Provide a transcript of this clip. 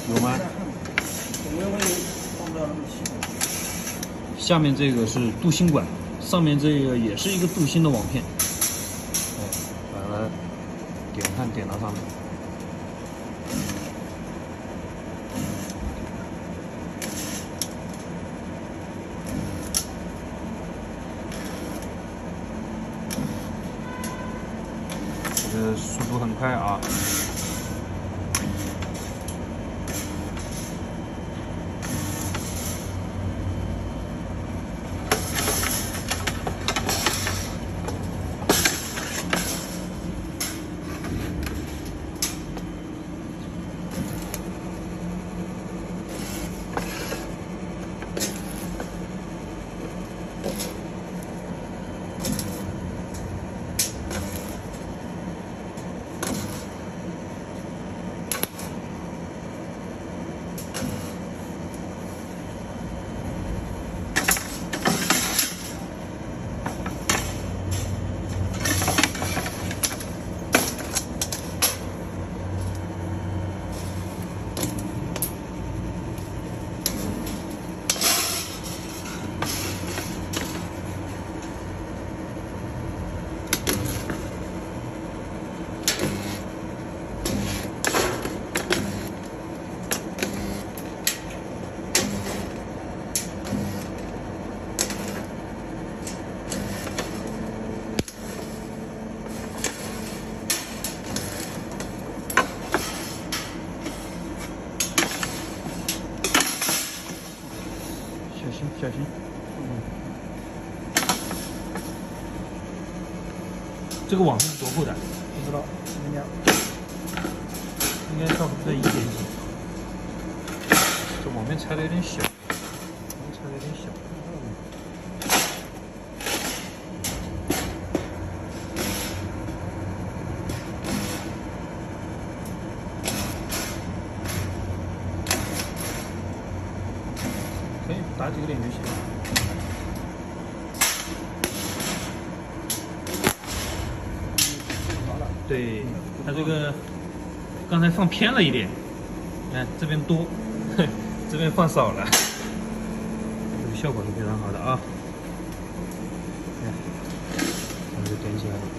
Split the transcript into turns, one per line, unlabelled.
有吗？
总归会放不了那么细。
下面这个是镀锌管，上面这个也是一个镀锌的网片。哎，把它点焊点到上面。这个速度很快啊！小心！这个网是多厚的？
不知道，
应该差不多1点几。这网面拆的有点小，拆的有点小。可以打几个点就行。对，它这个刚才放偏了一点，看这边多，这边放少了，这个效果是非常好的啊。看，它就点起来了。